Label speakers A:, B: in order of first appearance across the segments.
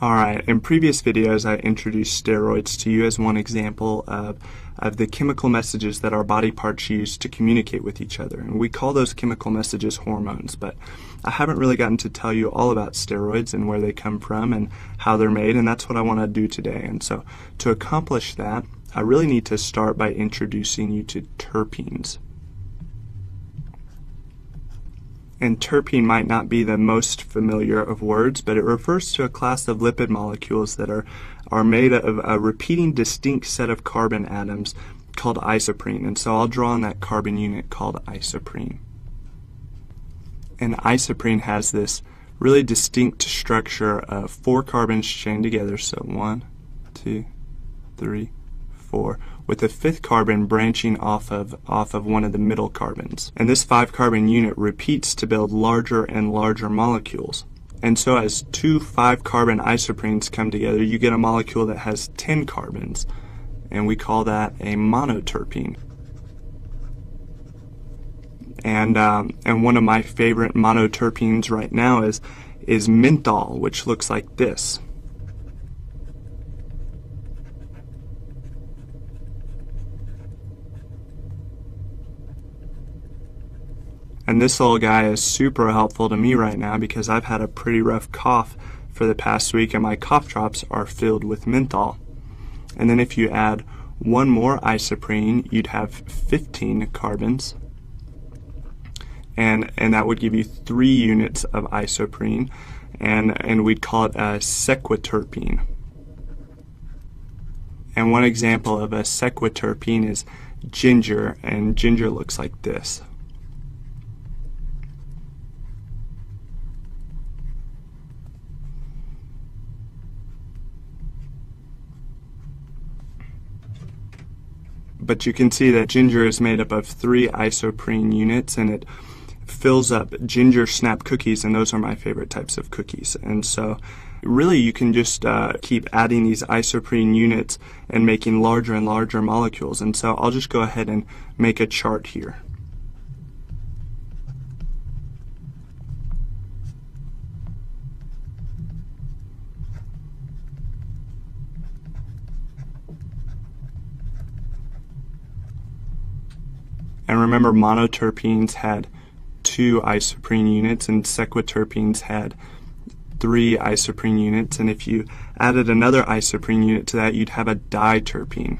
A: Alright, in previous videos I introduced steroids to you as one example of the chemical messages that our body parts use to communicate with each other. And we call those chemical messages hormones, but I haven't really gotten to tell you all about steroids and where they come from and how they're made, and that's what I want to do today. And so to accomplish that, I really need to start by introducing you to terpenes. And terpene might not be the most familiar of words, but it refers to a class of lipid molecules that are made of a repeating distinct set of carbon atoms called isoprene. And so I'll draw on that carbon unit called isoprene. And isoprene has this really distinct structure of 4 carbons chained together. So 1, 2, 3, 4, with the 5th carbon branching off of one of the middle carbons. And this 5-carbon unit repeats to build larger and larger molecules. And so as 2 5-carbon isoprenes come together, you get a molecule that has 10 carbons, and we call that a monoterpene. And one of my favorite monoterpenes right now is menthol, which looks like this. And this little guy is super helpful to me right now because I've had a pretty rough cough for the past week, and my cough drops are filled with menthol. And then if you add one more isoprene, you'd have 15 carbons, and that would give you 3 units of isoprene, and we'd call it a sequiterpene. And one example of a sequiterpene is ginger, and ginger looks like this. But you can see that ginger is made up of 3 isoprene units, and it fills up ginger snap cookies, and those are my favorite types of cookies. And so really you can just keep adding these isoprene units and making larger and larger molecules. And so I'll just go ahead and make a chart here. And remember, monoterpenes had 2 isoprene units, and sequiterpenes had 3 isoprene units. And if you added another isoprene unit to that, you'd have a diterpene.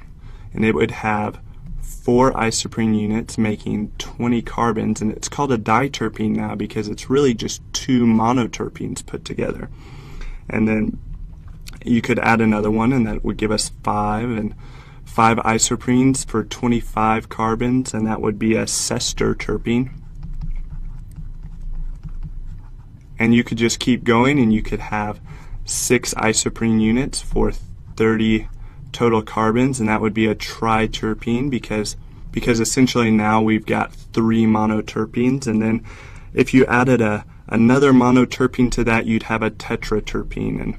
A: And it would have 4 isoprene units making 20 carbons. And it's called a diterpene now because it's really just 2 monoterpenes put together. And then you could add another one, and that would give us 5 isoprenes for 25 carbons, and that would be a sesterterpene. And you could just keep going, and you could have 6 isoprene units for 30 total carbons, and that would be a triterpene because essentially now we've got 3 monoterpenes. And then if you added another monoterpene to that, you'd have a tetraterpene,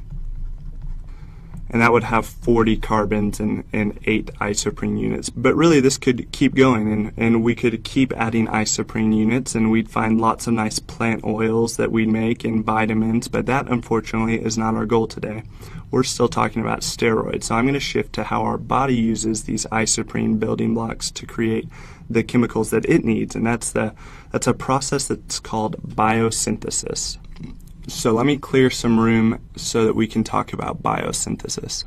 A: and that would have 40 carbons and 8 isoprene units. But really this could keep going, and we could keep adding isoprene units, and we'd find lots of nice plant oils that we'd make and vitamins, but that unfortunately is not our goal today. We're still talking about steroids. So I'm going to shift to how our body uses these isoprene building blocks to create the chemicals that it needs, and that's a process that's called biosynthesis. So let me clear some room so that we can talk about biosynthesis.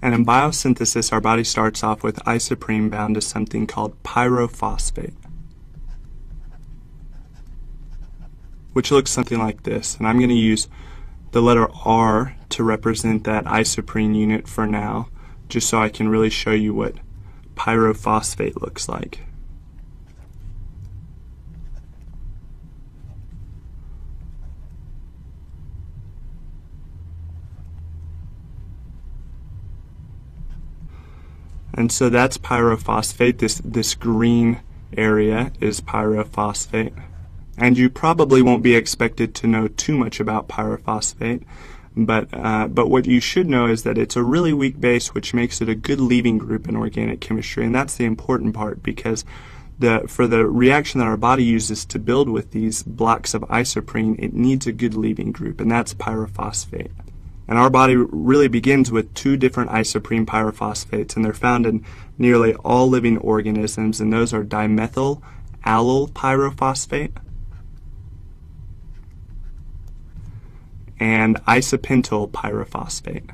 A: And in biosynthesis, our body starts off with isoprene bound to something called pyrophosphate, which looks something like this. And I'm going to use the letter R to represent that isoprene unit for now, just so I can really show you what pyrophosphate looks like. And so that's pyrophosphate. This green area is pyrophosphate. And you probably won't be expected to know too much about pyrophosphate, but what you should know is that it's a really weak base, which makes it a good leaving group in organic chemistry. And that's the important part, because for the reaction that our body uses to build with these blocks of isoprene, it needs a good leaving group, and that's pyrophosphate. And our body really begins with 2 different isoprene pyrophosphates, and they're found in nearly all living organisms, and those are dimethyl allyl pyrophosphate and isopentyl pyrophosphate.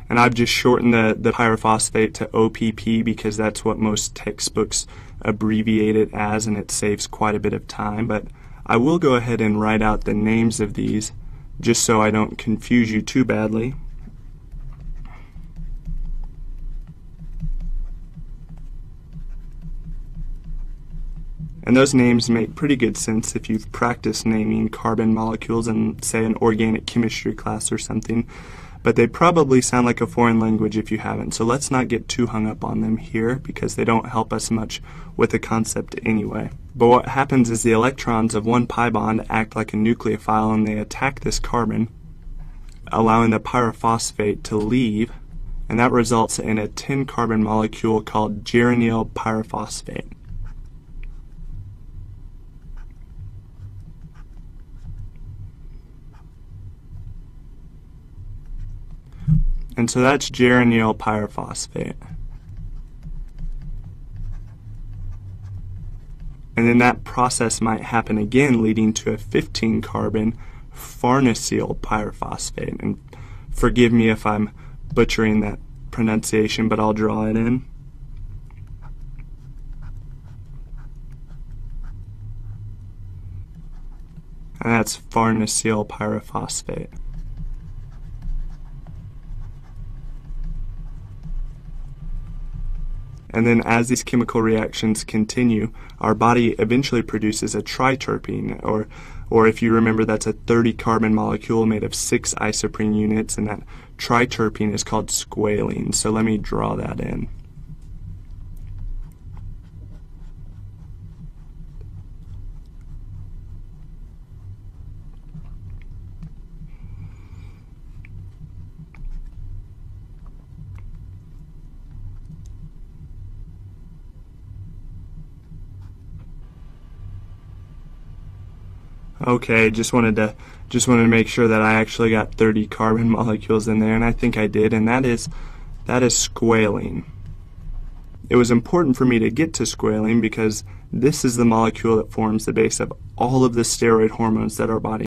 A: And I've just shortened the pyrophosphate to OPP because that's what most textbooks abbreviate it as, and it saves quite a bit of time. But I will go ahead and write out the names of these just so I don't confuse you too badly. And those names make pretty good sense if you've practiced naming carbon molecules in, say, an organic chemistry class or something. But they probably sound like a foreign language if you haven't. So let's not get too hung up on them here because they don't help us much with the concept anyway. But what happens is the electrons of one pi bond act like a nucleophile and they attack this carbon, allowing the pyrophosphate to leave, and that results in a 10-carbon molecule called geranyl pyrophosphate. And so that's geranyl pyrophosphate. And then that process might happen again, leading to a 15-carbon farnesyl pyrophosphate. And forgive me if I'm butchering that pronunciation, but I'll draw it in. And that's farnesyl pyrophosphate. And then as these chemical reactions continue, our body eventually produces a triterpene, or if you remember, that's a 30-carbon molecule made of 6 isoprene units, and that triterpene is called squalene. So let me draw that in. Okay, just wanted to make sure that I actually got 30 carbon molecules in there, and I think I did, and that is squalene. It was important for me to get to squalene because this is the molecule that forms the base of all of the steroid hormones that our body